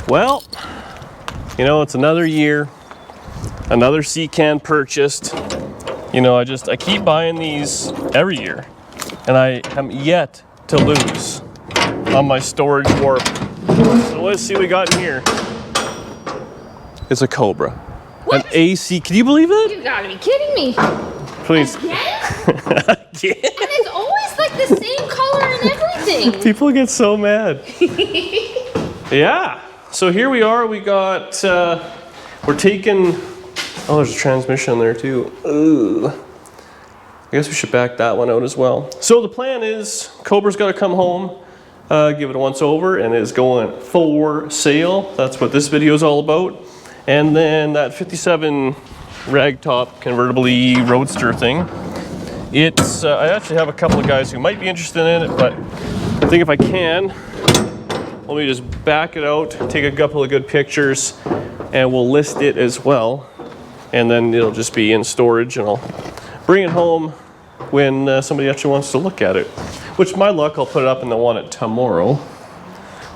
Well, you know, it's another year, another C-can purchased. You know, I keep buying these every year, and I am yet to lose on my storage warp. So let's see what we got in here. It's a Cobra. What? An AC, can you believe it? You gotta be kidding me. Please. Again? Again? And it's always like the same color and everything. People get so mad. Yeah. So here we are. We got, we're taking, oh, there's a transmission there too. Ugh. I guess we should back that one out as well. So the plan is Cobra's got to come home, give it a once over, and it's going for sale. That's what this video is all about. And then that 57 ragtop convertible E roadster thing. It's, I actually have a couple of guys who might be interested in it, but I think if I can, let me just back it out, take a couple of good pictures, and we'll list it as well. And then it'll just be in storage, and I'll bring it home when somebody actually wants to look at it. Which, my luck, I'll put it up in the one at tomorrow,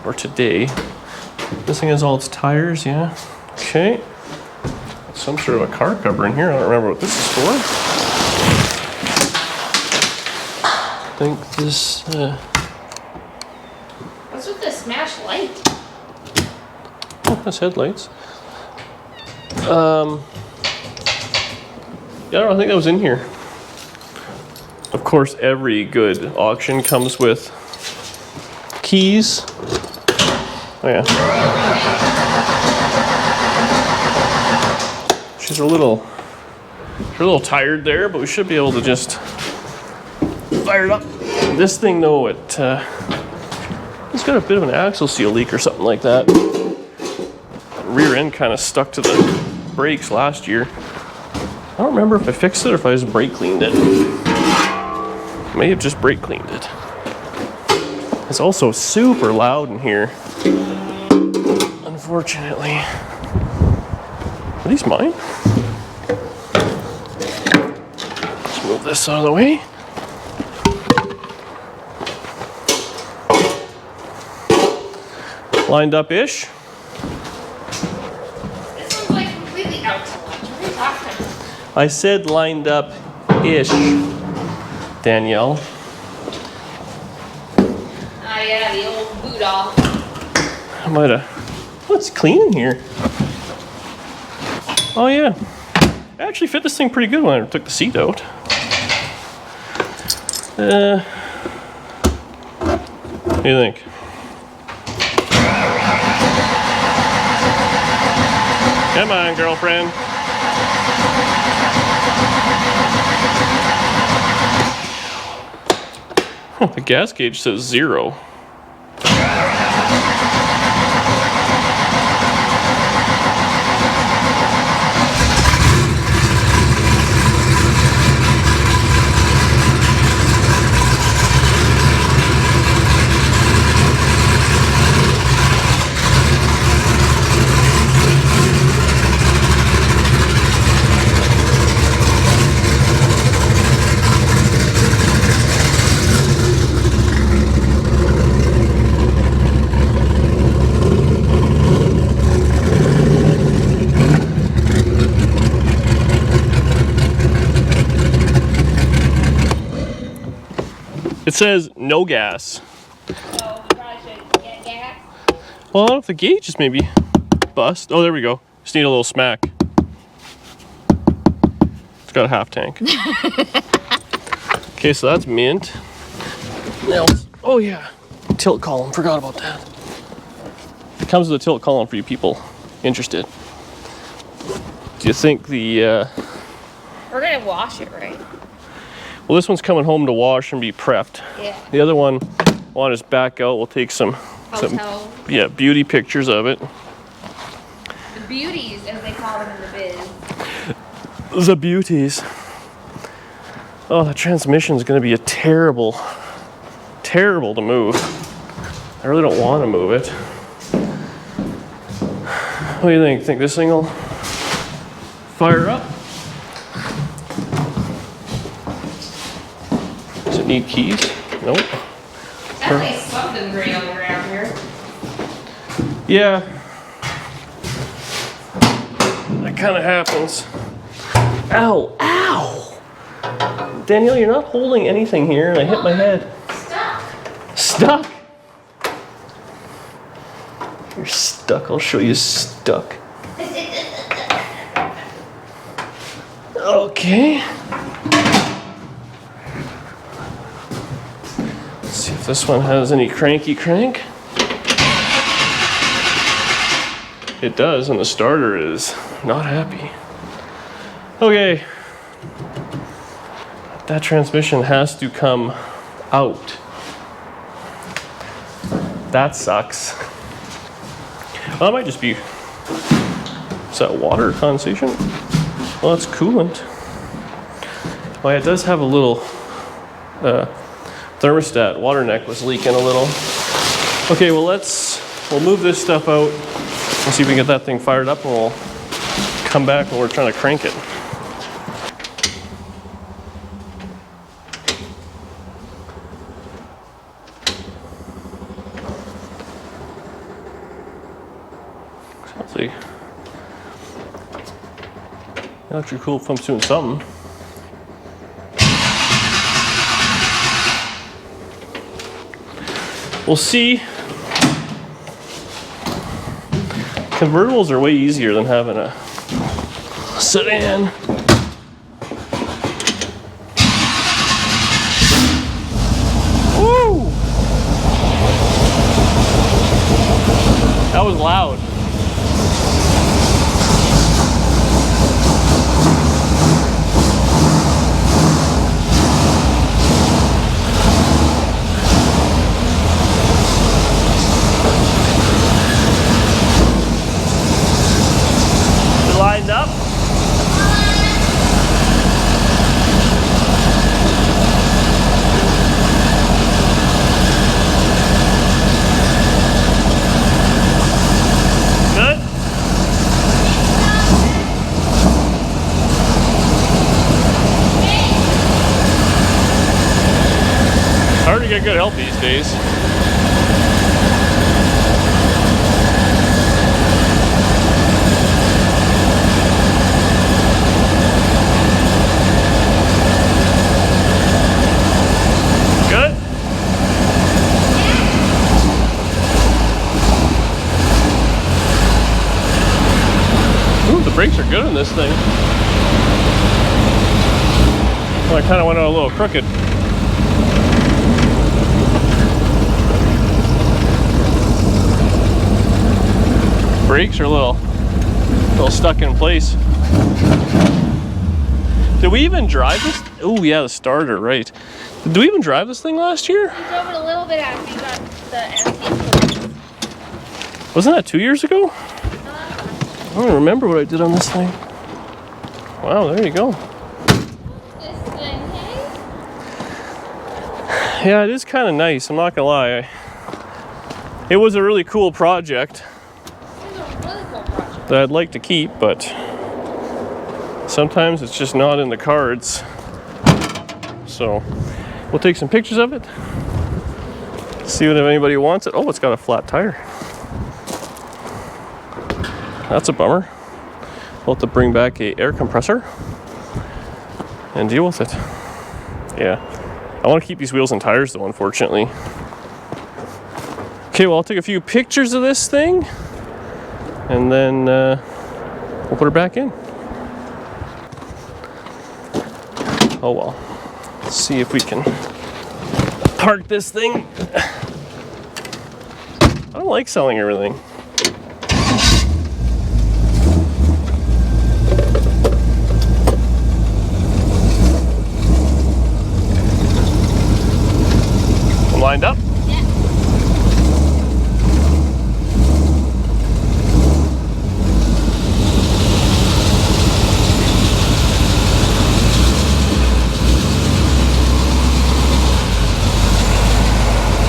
or today. This thing has all its tires, yeah. Okay. Some sort of a car cover in here. I don't remember what this is for. I think this, What's with the smashed light? oh, that's headlights. Yeah, I don't think that was in here. Of course, every good auction comes with keys. Oh yeah. She's a little tired there, but we should be able to just fire it up. This thing though, it's got a bit of an axle seal leak or something like that. Rear end kind of stuck to the brakes last year. I don't remember if I fixed it or if I just brake cleaned it. May have just brake cleaned it. It's also super loud in here, unfortunately. Are these mine? Let's move this out of the way. Lined up-ish. This one's like completely out to lunch. What are you talking about? I said lined up-ish, Danielle. Oh yeah, the old boot off. I might have. What's clean in here? Oh yeah. I actually fit this thing pretty good when I took the seat out. What do you think? Come on, girlfriend. The gas gauge says 0. It says no gas. So we probably should get gas. Well, I don't know if the gauge is maybe bust. Oh, there we go. Just need a little smack. It's got a half tank. Okay, so that's mint. Now, oh yeah, tilt column. Forgot about that. It comes with a tilt column for you people interested. Do you think the? We're gonna wash it, right? Well, this one's coming home to wash and be prepped. Yeah. The other one, I want to just back out. We'll take some beauty pictures of it. The beauties, as they call them in the biz. The beauties. Oh, the transmission's going to be a terrible to move. I really don't want to move it. What do you think? Think this thing will fire up? Does it need keys? Nope. Definitely something gray all around here. Yeah, kind of happens. Ow, ow! Danielle, you're not holding anything here, and I hit my head. Stuck? You're stuck. I'll show you stuck. Okay. Let's see if this one has any cranky crank. It does, and the starter is not happy. Okay. That transmission has to come out. That sucks. Well, that might just be, is that water condensation? Well, it's coolant. Well, it does have a little thermostat. Water neck was leaking a little. Okay, well we'll move this stuff out and see if we can get that thing fired up, and we'll come back when we're trying to crank it. Sounds like electric cool pump's doing something. We'll see. Convertibles are way easier than having a sedan. Woo! That was loud. Lined up. Good. Hard to get good help these days. The brakes are good in this thing. Well, I kind of went out a little crooked. Brakes are a little stuck in place. Did we even drive this? Oh yeah, the starter, right. Did we even drive this thing last year? We drove it a little bit after we got the AC Cobra. Wasn't that 2 years ago? I don't remember what I did on this thing. Wow, there you go. This thing, hey? Yeah, it is kind of nice, I'm not gonna lie. It was a really cool project It was a really cool project. that I'd like to keep, but sometimes it's just not in the cards. So we'll take some pictures of it, see if anybody wants it. Oh, it's got a flat tire. That's a bummer. We'll have to bring back a air compressor and deal with it. Yeah, I want to keep these wheels and tires though, unfortunately. Okay, well I'll take a few pictures of this thing and then we'll put her back in. Oh well, let's see if we can park this thing. I don't like selling everything. Lined up? Yeah.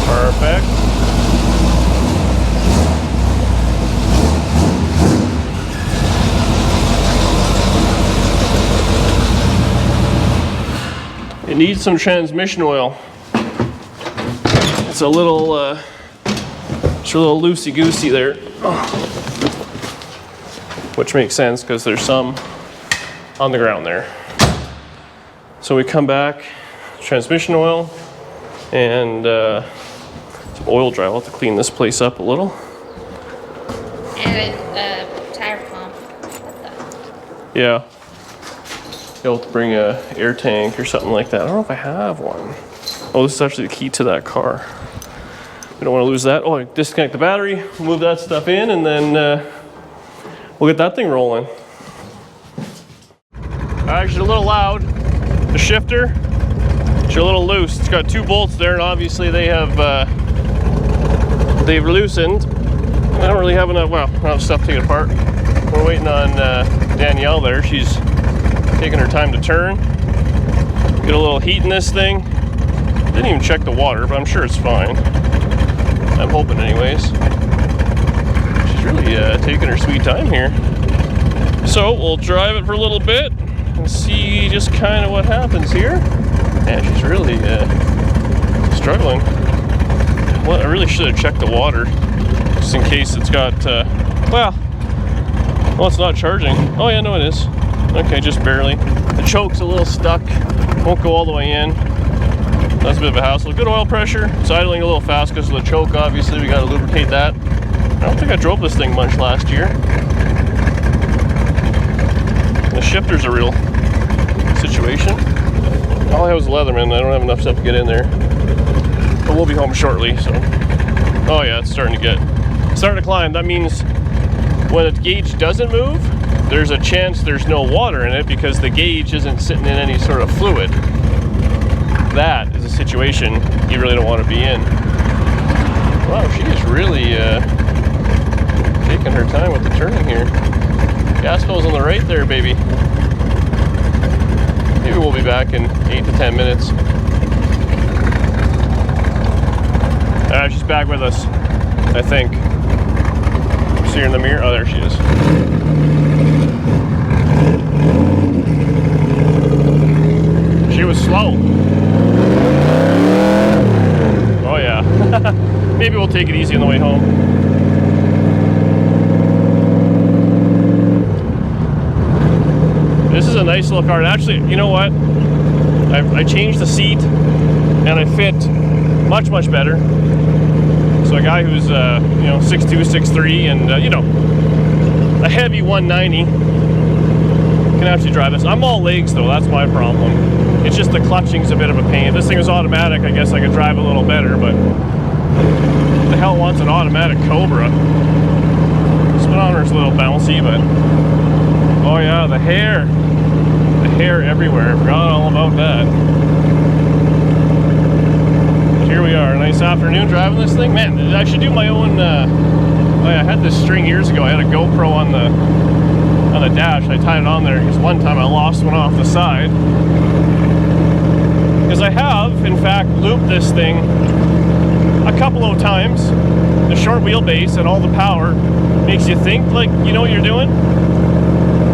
Perfect. It needs some transmission oil. It's a little loosey-goosey there. Oh. which makes sense because there's some on the ground there. So we come back, transmission oil, and some oil dry. I'll have to clean this place up a little. And a tire pump. What the? Yeah. You'll have to bring a air tank or something like that. I don't know if I have one. Oh, this is actually the key to that car. We don't want to lose that. Oh, disconnect the battery, move that stuff in, and then we'll get that thing rolling. Actually, a little loud. The shifter, it's a little loose. It's got 2 bolts there, and obviously they've loosened. I don't really have enough, well, enough stuff to take it apart. We're waiting on Danielle there. She's taking her time to turn. Get a little heat in this thing. Didn't even check the water, but I'm sure it's fine. I'm hoping anyways. She's really taking her sweet time here. So we'll drive it for a little bit and see just kind of what happens here. Man, she's really struggling. Well, I really should have checked the water just in case it's got, well, it's not charging. Oh yeah, no it is. Okay, just barely. The choke's a little stuck. Won't go all the way in. That's a bit of a hassle. Good oil pressure. It's idling a little fast because of the choke, obviously. We got to lubricate that. I don't think I drove this thing much last year. The shifter's a real situation. All I have is Leatherman. I don't have enough stuff to get in there. But we'll be home shortly, so. Oh yeah, it's starting to climb. That means when the gauge doesn't move, there's a chance there's no water in it because the gauge isn't sitting in any sort of fluid. That is a situation you really don't want to be in. Wow, she is really taking her time with the turning here. Gas goes on the right there, baby. Maybe we'll be back in 8 to 10 minutes. She's back with us, I think. See her in the mirror? Oh, there she is. She was slow. Oh yeah. Maybe we'll take it easy on the way home. This is a nice little car. Actually, you know what? I changed the seat and I fit much better. So a guy who's 6'2", 6'3", and a heavy 190 can actually drive this. I'm all legs though, that's my problem. It's just the clutching's a bit of a pain. If this thing was automatic, I guess I could drive a little better, but who the hell wants an automatic Cobra? This speedometer's a little bouncy, but oh yeah, the hair everywhere. I forgot all about that. Here we are, a nice afternoon driving this thing. Man, I should do my own, I had this string years ago. I had a GoPro on the dash. I tied it on there because one time I lost one off the side. Because I have, in fact, looped this thing a couple of times. The short wheelbase and all the power makes you think like you know what you're doing,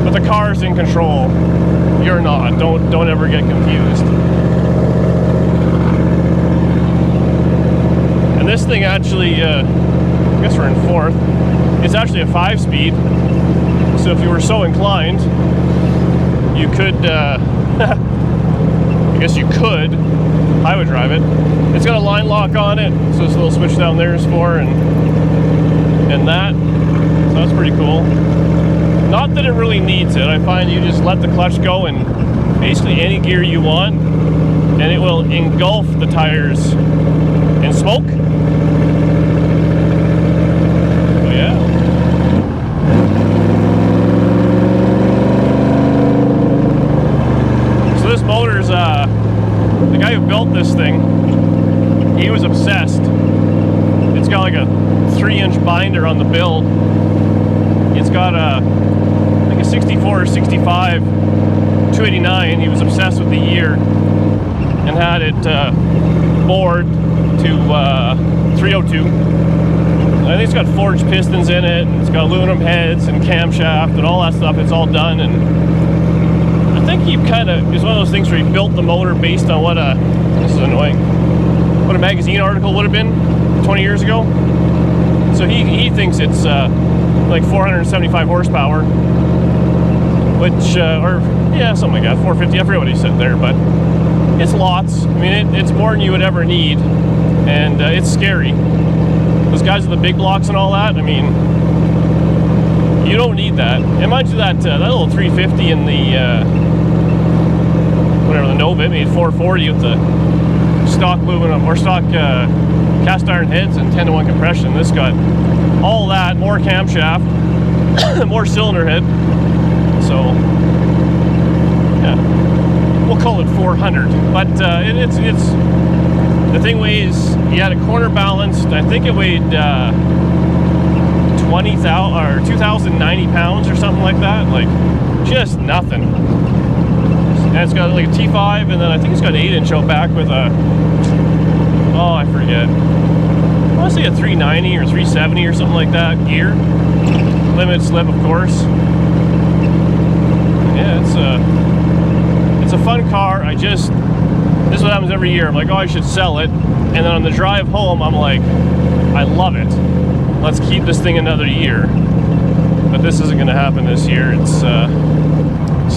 but the car's in control. You're not. Don't ever get confused. And this thing actually, I guess we're in 4th. It's actually a 5-speed. So if you were so inclined, you could, I guess you could highway drive it. It's got a line lock on it, so this little switch down there is for, and that. So that's pretty cool. Not that it really needs it. I find you just let the clutch go in basically any gear you want, and it will engulf the tires in smoke. So yeah. So this motor's, the guy who built this thing, he was obsessed. It's got like a 3-inch binder on the build. It's got a, I think a 64 or 65 289. He was obsessed with the year and had it bored to 302. I think it's got forged pistons in it, and it's got aluminum heads and camshaft and all that stuff. It's all done, and I think he kind of is one of those things where he built the motor based on what this is annoying, what a magazine article would have been 20 years ago. So he thinks it's like 475 horsepower, which, or yeah, something like that, 450, I forget what he said there, but it's lots. I mean, it's more than you would ever need, and it's scary. Those guys with the big blocks and all that, I mean, you don't need that. And mind you, that little 350 in the, whatever, the Nova, it made 440 with the stock aluminum, or stock cast iron heads and 10-to-1 compression. This got all that, more camshaft, more cylinder head. So, yeah, we'll call it 400. But it's the thing weighs. You had a corner balanced. I think it weighed 20,000 or 2,090 pounds or something like that. Like, just nothing. And it's got like a T5, and then I think it's got an 8-inch out back with a, oh, I forget. I want to say a 390 or 370 or something like that gear. Limited slip, of course. Yeah, it's a fun car. This is what happens every year. I'm like, oh, I should sell it. And then on the drive home, I'm like, I love it. Let's keep this thing another year. But this isn't going to happen this year. It's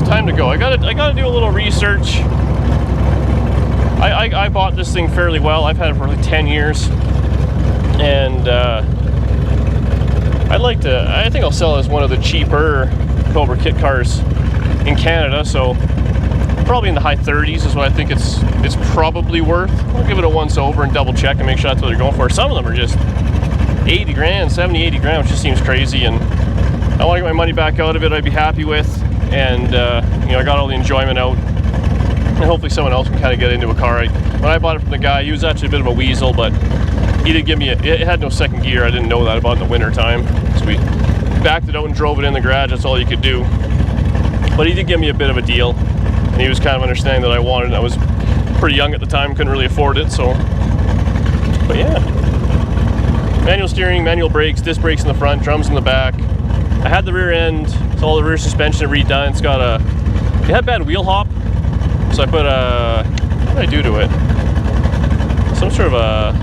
time to go. I gotta do a little research. I bought this thing fairly well. I've had it for like 10 years, and I think I'll sell it as one of the cheaper Cobra kit cars in Canada. So probably in the high 30s is what I think it's probably worth. I'll give it a once over and double check and make sure that's what they're going for. Some of them are just 80 grand, 70, 80 grand, which just seems crazy, and I want to get my money back out of it. I'd be happy with, and you know, I got all the enjoyment out, and hopefully someone else can kind of get into a car. When I bought it from the guy, he was actually a bit of a weasel, but he did give me it had no second gear. I didn't know that about in the winter time, so we backed it out and drove it in the garage. That's all you could do. But he did give me a bit of a deal, and he was kind of understanding that I wanted it. I was pretty young at the time, couldn't really afford it, so. But yeah, manual steering, manual brakes, disc brakes in the front, drums in the back. I had the rear end, so all the rear suspension redone. It's got it had bad wheel hop, so I put what did I do to it? Some sort of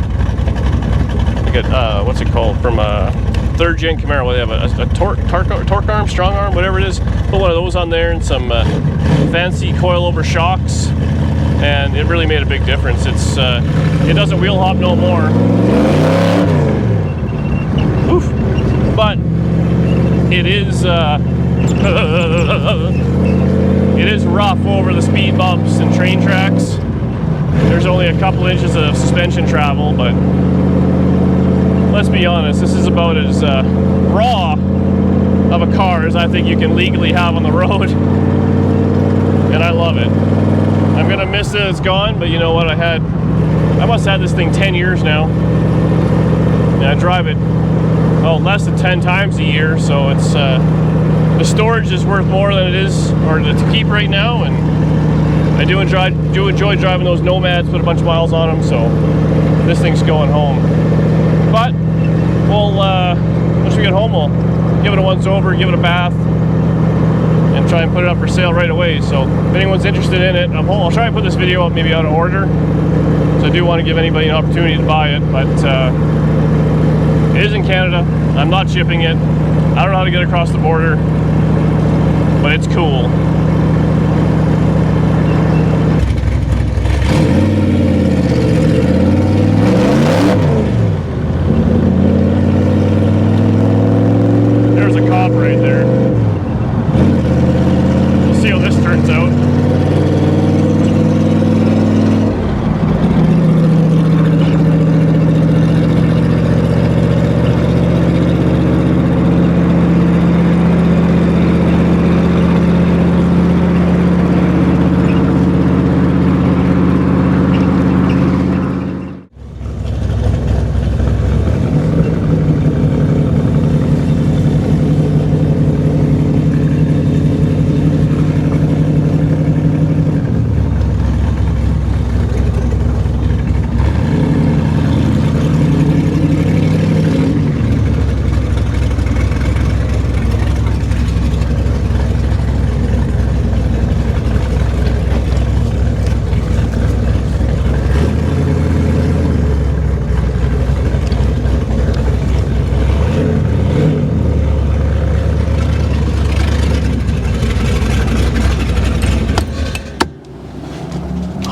what's it called, from a 3rd gen Camaro, where they have a torque arm, strong arm, whatever it is. Put one of those on there and some fancy coilover shocks, and it really made a big difference. It doesn't wheel hop no more. Oof. But it is it is rough over the speed bumps and train tracks. There's only a couple inches of suspension travel, but let's be honest, this is about as raw of a car as I think you can legally have on the road, and I love it. I'm gonna miss it, it's gone, but you know what, I must have had this thing 10 years now, and I drive it, less than 10 times a year, so it's, the storage is worth more than it is, or to keep right now, and I do enjoy driving those Nomads, put a bunch of miles on them, so this thing's going home. But we'll, once we get home, we'll give it a once over, give it a bath, and try and put it up for sale right away. So if anyone's interested in it, I'll try and put this video up maybe out of order. So I do want to give anybody an opportunity to buy it, but it is in Canada. I'm not shipping it. I don't know how to get across the border, but it's cool.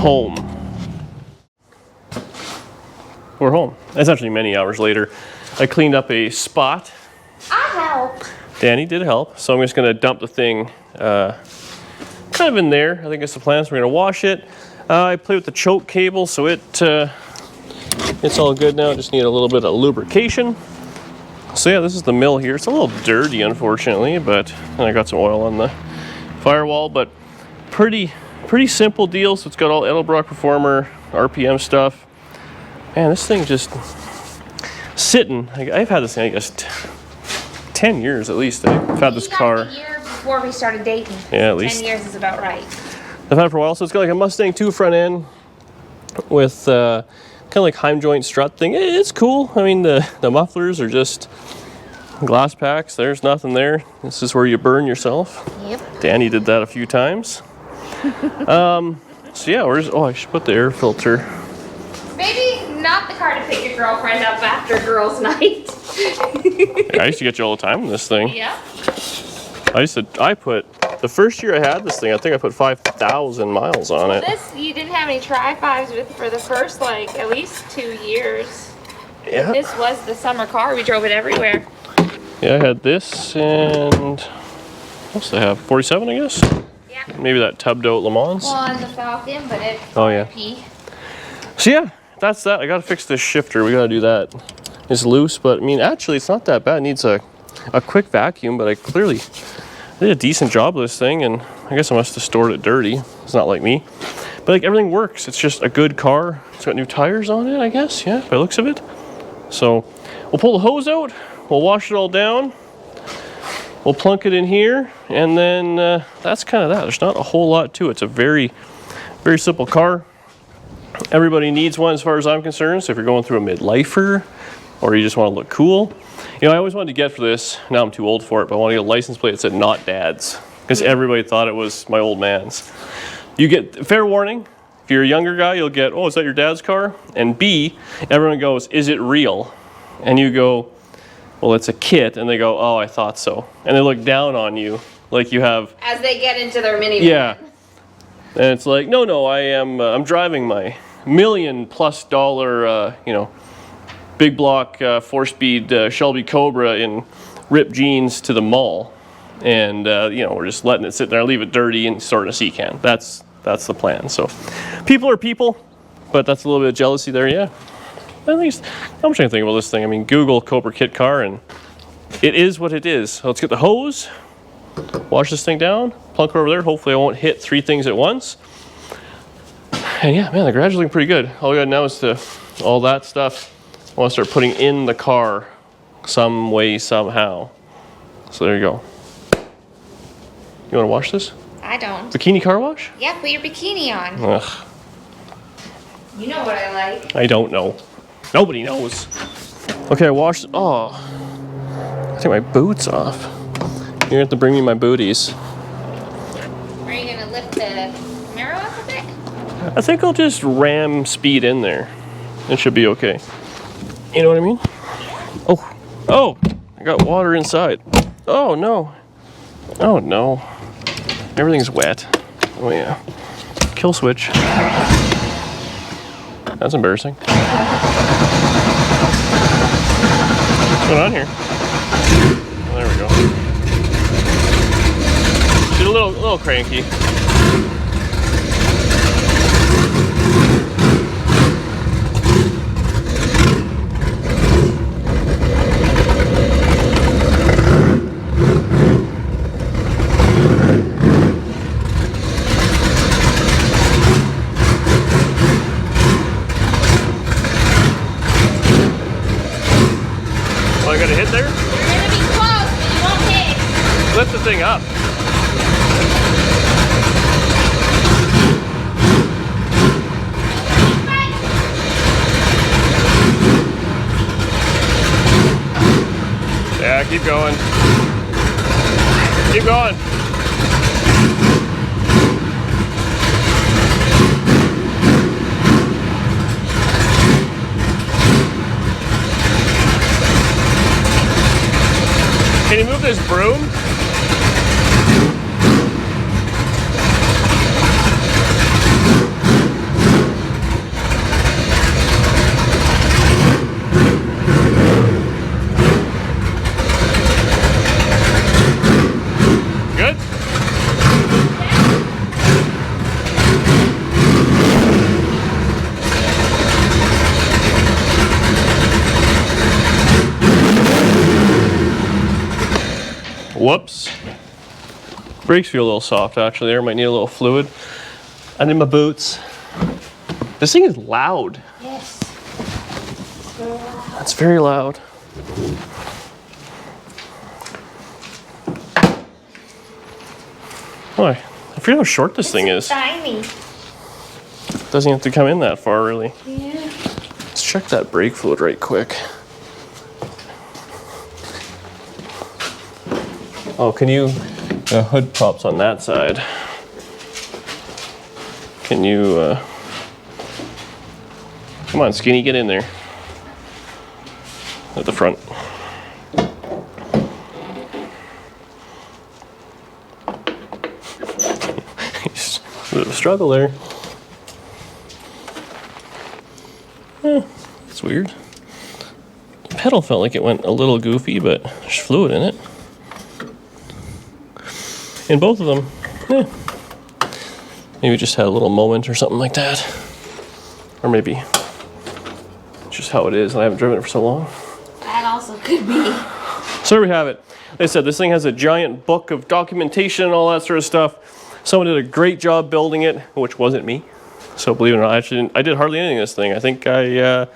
home. We're home. That's actually many hours later. I cleaned up a spot. I help. Danny did help, so I'm just gonna dump the thing kind of in there. I think it's the plan, so we're gonna wash it. I played with the choke cable, so it's all good now. Just need a little bit of lubrication. So yeah, this is the mill here. It's a little dirty, unfortunately, but and I got some oil on the firewall, but pretty simple deal. So it's got all Edelbrock Performer RPM stuff. Man, this thing just sitting. I've had this thing, I guess, 10 years at least. I've had this car. A year before we started dating. Yeah, at least 10 years is about right. I've had it for a while. So it's got like a Mustang 2 front end with kind of like Heim joint strut thing. It's cool. I mean, the mufflers are just glass packs. There's nothing there. This is where you burn yourself. Yep. Danny did that a few times. So yeah, I should put the air filter. Maybe not the car to pick your girlfriend up after girls' night. I used to get you all the time in this thing. Yeah. The first year I had this thing, I think I put 5,000 miles on it. This, you didn't have any tri-5s with for the first, like, at least 2 years. Yeah. This was the summer car. We drove it everywhere. Yeah, I had this and what else did I have? 47, I guess? Yeah. Maybe that tubbed out Le Mans. Well, on the Falcon, but it's Oh, yeah. RP. So yeah, that's that. I gotta fix this shifter. We gotta do that. It's loose, but I mean, actually, it's not that bad. It needs a quick vacuum, but I clearly did a decent job of this thing, and I guess I must have stored it dirty. It's not like me. But like everything works. It's just a good car. It's got new tires on it, I guess. Yeah, by the looks of it. So we'll pull the hose out. We'll wash it all down. We'll plunk it in here, and then that's kind of that. There's not a whole lot to it. It's a very, very simple car. Everybody needs one as far as I'm concerned. So if you're going through a mid-lifer or you just want to look cool. You know, I always wanted to get for this, now I'm too old for it, but I want to get a license plate that said not dad's because everybody thought it was my old man's. You get, fair warning, if you're a younger guy, you'll get, oh, is that your dad's car? And B, everyone goes, is it real? And you go, well, it's a kit. And they go, oh, I thought so. And they look down on you like you have. As they get into their minivan. Yeah. And it's like, no, I'm driving my $1 million+ you know, big block 4-speed Shelby Cobra in ripped jeans to the mall, and you know, we're just letting it sit there, leave it dirty, and store it in a sea can. That's the plan. So, people are people, but that's a little bit of jealousy there. Yeah. At least I'm trying to think about this thing. I mean, Google Cobra kit car, and it is what it is. So let's get the hose, wash this thing down, plunk it over there. Hopefully, I won't hit 3 things at once. And yeah, man, the garage is looking pretty good. All we got now is all that stuff. I want to start putting in the car some way, somehow. So there you go. You want to wash this? I don't. Bikini car wash? Yeah, put your bikini on. Ugh, You know what I like. I don't know. Nobody knows. Okay, I washed. Oh, I take my boots off. You're gonna have to bring me my booties. Are you going to lift the mirror up a bit? I think I'll just ram speed in there. It should be okay. You know what I mean? Oh, I got water inside. Oh no. Oh no. Everything's wet. Oh yeah. Kill switch. That's embarrassing. What's going on here? Oh, there we go. She's a little cranky. Oh, I got a hit there? You're going to be close, but you won't hit. Lift the thing up. Yeah, keep going. Keep going. Can you move this broom? Whoops. Brakes feel a little soft actually there. Might need a little fluid. And in my boots. This thing is loud. Yes. It's very loud. Boy, I forget how short this thing is. Tiny. Doesn't have to come in that far really. Yeah. Let's check that brake fluid right quick. Oh, can you, the hood props on that side. Can you, come on, Skinny, get in there. At the front. A bit of a struggle there. It's weird. The pedal felt like it went a little goofy, but there's fluid in it. In both of them, maybe just had a little moment or something like that. Or maybe just how it is, and I haven't driven it for so long. That also could be. So there we have it. Like I said, this thing has a giant book of documentation and all that sort of stuff. Someone did a great job building it, which wasn't me. So believe it or not, I did hardly anything in this thing. I think I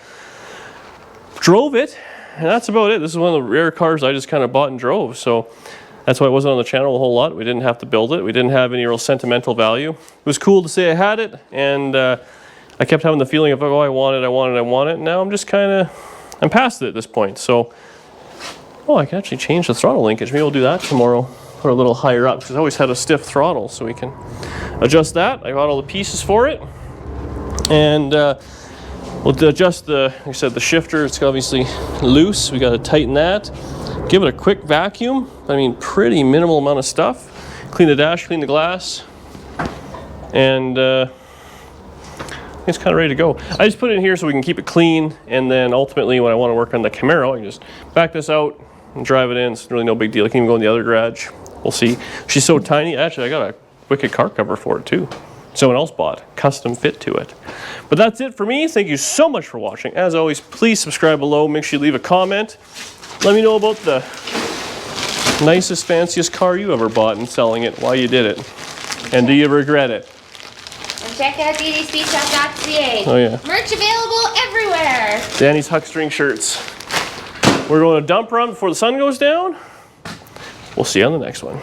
drove it, and that's about it. This is one of the rare cars I just kind of bought and drove. So that's why it wasn't on the channel a whole lot. We didn't have to build it. We didn't have any real sentimental value. It was cool to say I had it, and I kept having the feeling of, oh, I want it. And now I'm just kind of, I'm past it at this point. So, oh, I can actually change the throttle linkage. Maybe we'll do that tomorrow. Put it a little higher up, because I always had a stiff throttle, so we can adjust that. I got all the pieces for it. And we'll adjust like I said, the shifter. It's obviously loose. We got to tighten that. Give it a quick vacuum. I mean, pretty minimal amount of stuff. Clean the dash, clean the glass. And it's kind of ready to go. I just put it in here so we can keep it clean. And then ultimately, when I want to work on the Camaro, I can just back this out and drive it in. It's really no big deal. I can even go in the other garage. We'll see. She's so tiny. Actually, I got a wicked car cover for it too. Someone else bought, custom fit to it. But that's it for me. Thank you so much for watching. As always, please subscribe below. Make sure you leave a comment. Let me know about the nicest, fanciest car you ever bought and selling it, why you did it. And do you regret it? And check out ddSpeedShop.ca. Oh yeah. Merch available everywhere. Danny's Huckstring shirts. We're going to dump run before the sun goes down. We'll see you on the next one.